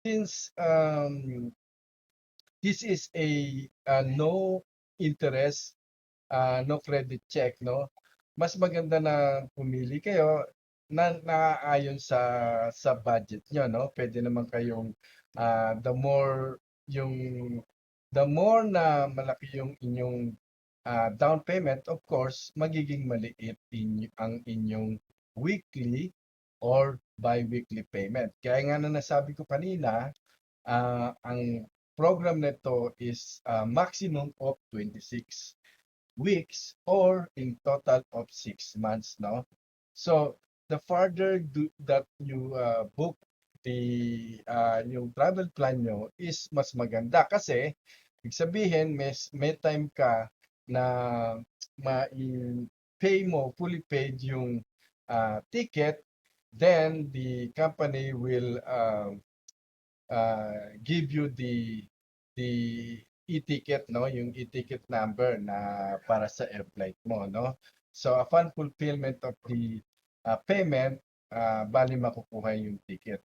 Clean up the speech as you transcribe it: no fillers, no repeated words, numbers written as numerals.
Since this is a no interest, no credit check, no? Mas maganda na pumili kayo na naaayon sa budget nyo, no? Pwede naman kayong the more yung the more na malaki yung inyong down payment, of course, magiging maliit ang inyong weekly or bi-weekly payment. Kaya nga na nasabi ko kanina, ang program nito is maximum of 26 weeks or in total of 6 months, no? So, the further that you book yung travel plan nyo is mas maganda kasi ibig sabihin may time ka na ma-pay mo, fully paid yung ticket, then the company will give you the e-ticket, no, yung e-ticket number na para sa air flight mo, no. So upon fulfillment of the payment, bali makukuha yung ticket.